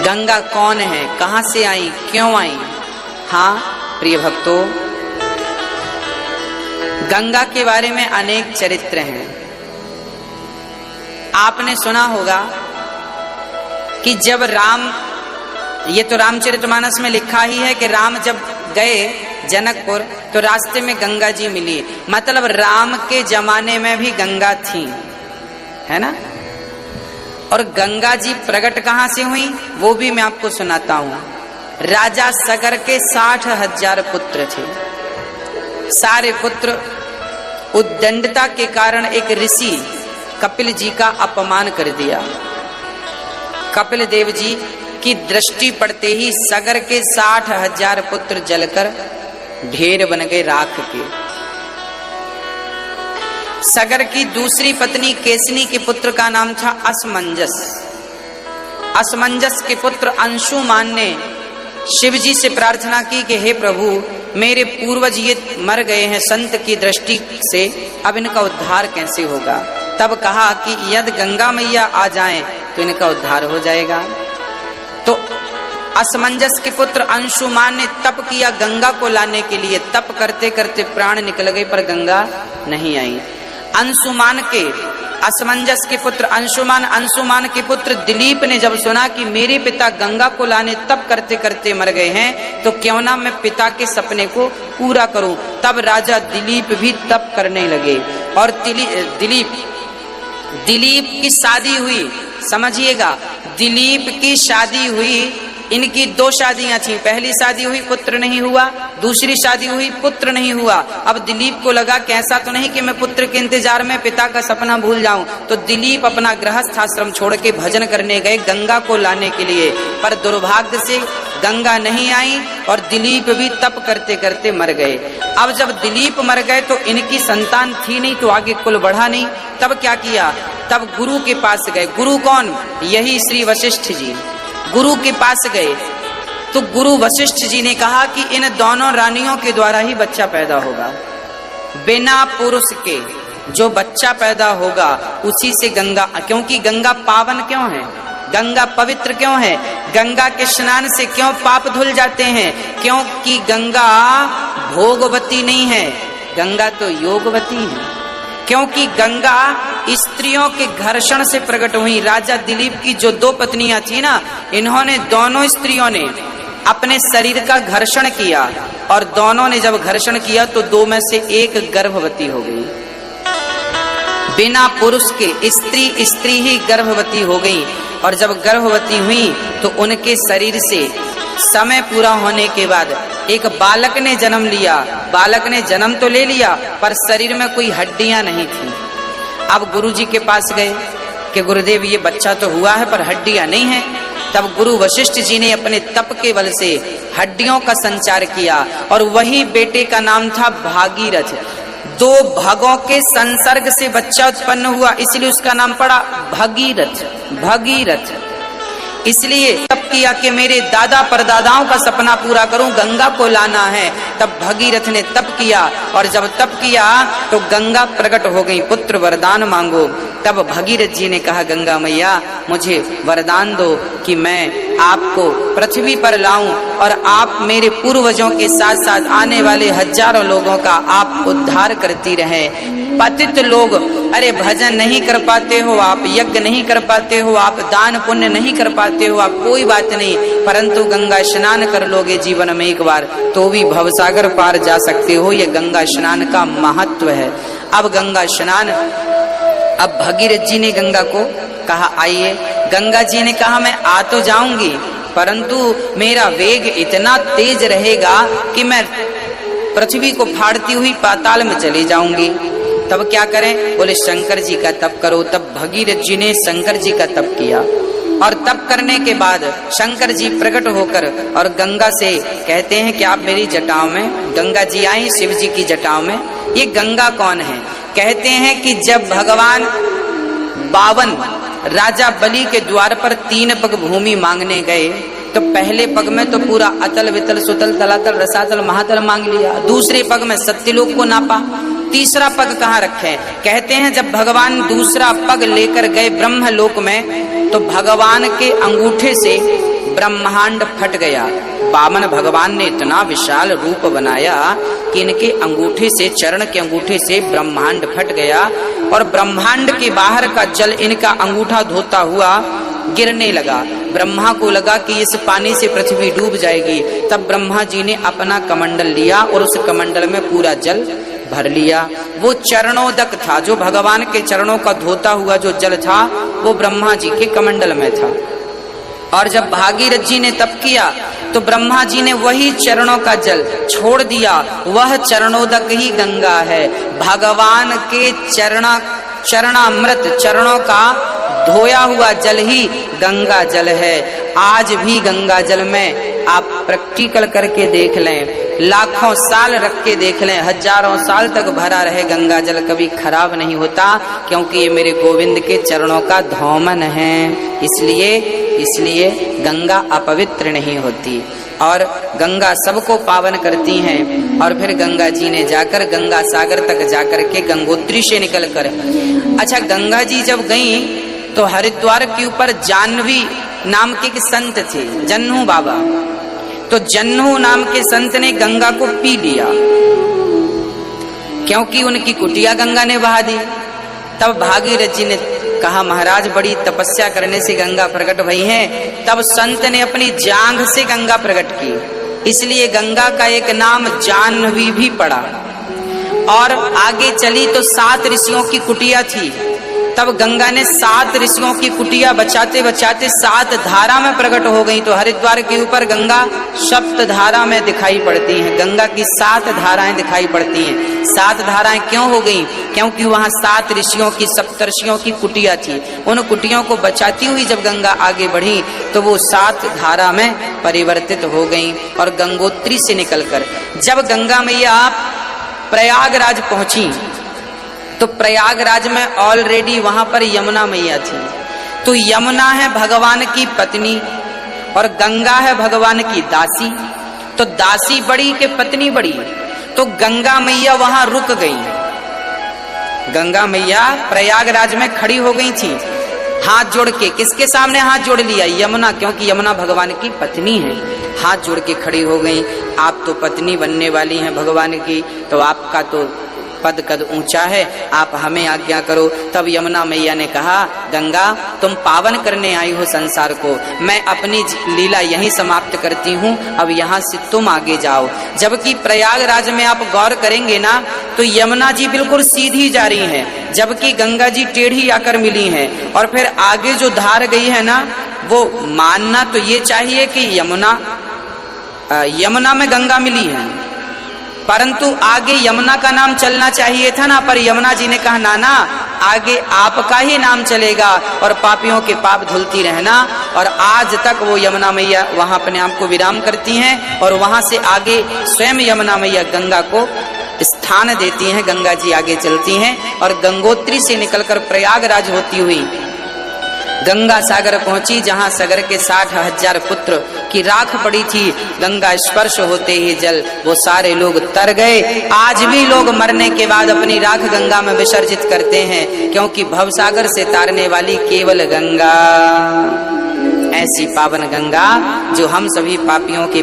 गंगा कौन है, कहां से आई, क्यों आई? हाँ प्रिय भक्तों, गंगा के बारे में अनेक चरित्र हैं। आपने सुना होगा कि जब राम, ये तो रामचरितमानस में लिखा ही है कि राम जब गए जनकपुर तो रास्ते में गंगा जी मिली, मतलब राम के जमाने में भी गंगा थी, है ना। और गंगा जी प्रकट कहां से हुई वो भी मैं आपको सुनाता हूं। राजा सगर के 60,000 पुत्र थे। सारे पुत्र उद्दंडता के कारण एक ऋषि कपिल जी का अपमान कर दिया। कपिल देव जी की दृष्टि पड़ते ही सगर के 60,000 पुत्र जलकर ढेर बन गए राख के। सगर की दूसरी पत्नी केसनी के पुत्र का नाम था असमंजस। असमंजस के पुत्र अंशुमान ने शिव जी से प्रार्थना की कि हे प्रभु, मेरे पूर्वज ये मर गए हैं संत की दृष्टि से, अब इनका उद्धार कैसे होगा। तब कहा कि यदि गंगा मैया आ जाएं तो इनका उद्धार हो जाएगा। तो असमंजस के पुत्र अंशुमान ने तप किया गंगा को लाने के लिए। तप करते करते प्राण निकल गए पर गंगा नहीं आई। अंशुमान के, असमंजस के पुत्र अंशुमान के पुत्र दिलीप ने जब सुना कि मेरे पिता गंगा को लाने तप करते करते मर गए हैं तो क्यों ना मैं पिता के सपने को पूरा करूं, तब राजा दिलीप भी तप करने लगे। और दिलीप की शादी हुई, समझिएगा, दिलीप की शादी हुई। इनकी 2 शादियां थी। पहली शादी हुई, पुत्र नहीं हुआ। दूसरी शादी हुई, पुत्र नहीं हुआ। अब दिलीप को लगा कि ऐसा तो नहीं कि मैं पुत्र के इंतजार में पिता का सपना भूल जाऊं। तो दिलीप अपना गृहस्थ आश्रम छोड़ के भजन करने गए गंगा को लाने के लिए। पर दुर्भाग्य से गंगा नहीं आई और दिलीप भी तप करते करते मर गए। अब जब दिलीप मर गए तो इनकी संतान थी नहीं तो आगे कुल बढ़ा नहीं। तब क्या किया, तब गुरु के पास गए। गुरु कौन? यही श्री वशिष्ठ जी। गुरु के पास गए तो गुरु वशिष्ठ जी ने कहा कि इन दोनों रानियों के द्वारा ही बच्चा पैदा होगा। बिना पुरुष के जो बच्चा पैदा होगा उसी से गंगा, क्योंकि गंगा पावन क्यों है, गंगा पवित्र क्यों है, गंगा के स्नान से क्यों पाप धुल जाते हैं? क्योंकि गंगा भोगवती नहीं है, गंगा तो योगवती है। क्योंकि गंगा स्त्रियों के घर्षण से प्रकट हुई। राजा दिलीप की जो 2 पत्नियां थी ना, इन्होंने, दोनों स्त्रियों ने अपने शरीर का घर्षण किया और दोनों ने जब घर्षण किया तो 2 में से 1 गर्भवती हो गई। बिना पुरुष के स्त्री ही गर्भवती हो गई। और जब गर्भवती हुई तो उनके शरीर से समय पूरा होने के बाद एक बालक ने जन्म लिया। बालक ने जन्म तो ले लिया पर शरीर में कोई हड्डियां नहीं थी। अब गुरुजी के पास गए कि गुरुदेव ये बच्चा तो हुआ है पर हड्डियां नहीं है। तब गुरु वशिष्ठ जी ने अपने तप के बल से हड्डियों का संचार किया और वही बेटे का नाम था भागीरथ। 2 भगों के संसर्ग से बच्चा उत्पन्न हुआ, इसलिए उसका नाम पड़ा भगीरथ। भगीरथ इसलिए तप किया कि मेरे दादा परदादाओं का सपना पूरा करूं, गंगा को लाना है। तब भगीरथ ने तप किया और जब तप किया तो गंगा प्रकट हो गई, पुत्र वरदान मांगो। तब भगीरथ जी ने कहा, गंगा मैया मुझे वरदान दो कि मैं आपको पृथ्वी पर लाऊं और आप मेरे पूर्वजों के साथ साथ आने वाले हजारों लोगों का आप उद्धार करती रहे। पतित लोग, अरे भजन नहीं कर पाते हो आप, यज्ञ नहीं कर पाते हो आप, दान पुण्य नहीं कर पाते हो आप, कोई बात नहीं, परंतु गंगा स्नान कर लोगे जीवन में एक बार तो भी भवसागर पार जा सकते हो। ये गंगा स्नान का महत्व है। अब गंगा स्नान, अब भगीरथ जी ने गंगा को कहा आइए। गंगा जी ने कहा मैं आ तो जाऊंगी परंतु मेरा वेग इतना तेज रहेगा कि मैं पृथ्वी को फाड़ती हुई पाताल में चली जाऊंगी। तब क्या करें? बोले शंकर जी का तप करो। तब भगीरथ जी ने शंकर जी का तप किया और तप करने के बाद शंकर जी प्रकट होकर और गंगा से कहते हैं कि आप मेरी जटाओं में, गंगा जी आई शिव जी की जटाओं में। ये गंगा कौन है? कहते हैं कि जब भगवान 52 राजा बलि के द्वार पर 3 पग भूमि मांगने गए तो पहले पग में तो पूरा अतल वितल सुतल तलातल रसातल महातल मांग लिया, दूसरे पग में सत्यलोक को नापा, तीसरा पग कहाँ रखे? कहते हैं जब भगवान दूसरा पग लेकर गए ब्रह्मलोक में तो भगवान के अंगूठे से ब्रह्मांड फट गया। वामन भगवान ने इतना विशाल रूप बनाया कि इनके अंगूठे से, चरण के अंगूठे से ब्रह्मांड फट गया और ब्रह्मांड के बाहर का जल इनका अंगूठा धोता हुआ गिरने लगा। ब्रह्मा को लगा कि इस पानी से पृथ्वी डूब जाएगी। तब ब्रह्मा जी ने अपना कमंडल लिया और उस कमंडल में पूरा जल भर लिया। वो चरणोदक था, जो भगवान के चरणों का धोता हुआ जो जल था वो ब्रह्मा जी के कमंडल में था। और जब भागीरथ जी ने तप किया तो ब्रह्मा जी ने वही चरणों का जल छोड़ दिया। वह चरणोदक ही गंगा है। भगवान के चरणामृत, चरणों का धोया हुआ जल ही गंगा जल है। आज भी गंगा जल में आप प्रैक्टिकल करके देख लें, लाखों साल रख के देख लें, हजारों साल तक भरा रहे गंगा जल, कभी खराब नहीं होता, क्योंकि ये मेरे गोविंद के चरणों का धौमन है। इसलिए गंगा अपवित्र नहीं होती और गंगा सबको पावन करती हैं। और फिर गंगा जी ने जाकर गंगा सागर तक जाकर के गंगोत्री से निकलकर, अच्छा गंगा जी जब गई तो हरिद्वार के ऊपर जाह्नवी नाम के एक संत थे, जन्नू बाबा। तो जन्नू नाम के संत ने गंगा को पी लिया, क्योंकि उनकी कुटिया गंगा ने बहा दी। तब भागीरथ जी ने कहा, महाराज बड़ी तपस्या करने से गंगा प्रकट भई है। तब संत ने अपनी जांघ से गंगा प्रकट की, इसलिए गंगा का एक नाम जाह्नवी भी पड़ा। और आगे चली तो 7 ऋषियों की कुटिया थी। तब गंगा ने 7 ऋषियों की कुटिया बचाते बचाते 7 धारा में प्रकट हो गई। तो हरिद्वार के ऊपर गंगा सप्त धारा में दिखाई पड़ती हैं। गंगा की 7 धाराएं दिखाई पड़ती हैं। 7 धाराएं क्यों हो गई? क्योंकि वहां 7 ऋषियों की, सप्तर्षियों की कुटिया थी। उन कुटियों को बचाती हुई जब गंगा आगे बढ़ी तो वो 7 धारा में परिवर्तित हो गई। और गंगोत्री से निकलकर जब गंगा मैया प्रयागराज पहुंची तो प्रयागराज में ऑलरेडी वहां पर यमुना मैया थी। तो यमुना है भगवान की पत्नी और गंगा है भगवान की दासी। तो दासी बड़ी के पत्नी बड़ी, तो गंगा मैया वहां रुक गई। गंगा मैया प्रयागराज में खड़ी हो गई थी, हाथ जोड़ के। किसके सामने हाथ जोड़ लिया? यमुना, क्योंकि यमुना भगवान की पत्नी है। हाथ जोड़ के खड़ी हो गई। आप तो पत्नी बनने वाली हैं भगवान की, तो आपका तो पद कद ऊंचा है, आप हमें आज्ञा करो। तब यमुना मैया ने कहा, गंगा तुम पावन करने आई हो संसार को, मैं अपनी लीला यहीं समाप्त करती हूँ, अब यहाँ से तुम आगे जाओ। जबकि प्रयागराज में आप गौर करेंगे ना तो यमुना जी बिल्कुल सीधी जा रही हैं, जबकि गंगा जी टेढ़ी आकर मिली हैं। और फिर आगे जो धार गई है ना, वो मानना तो ये चाहिए कि यमुना में गंगा मिली है, परंतु आगे यमुना का नाम चलना चाहिए था ना। पर यमुना जी ने कहा, नाना आगे आपका ही नाम चलेगा और पापियों के पाप धुलती रहना। और आज तक वो यमुना मैया वहां अपने आप को विराम करती हैं और वहां से आगे स्वयं यमुना मैया गंगा को स्थान देती हैं। गंगा जी आगे चलती हैं और गंगोत्री से निकलकर प्रयागराज होती हुई गंगा सागर पहुंची, जहां सागर के 60,000 पुत्र की राख पड़ी थी। गंगा स्पर्श होते ही जल वो सारे लोग तर गए। आज भी लोग मरने के बाद अपनी राख गंगा में विसर्जित करते हैं, क्योंकि भवसागर से तारने वाली केवल गंगा, ऐसी पावन गंगा जो हम सभी पापियों के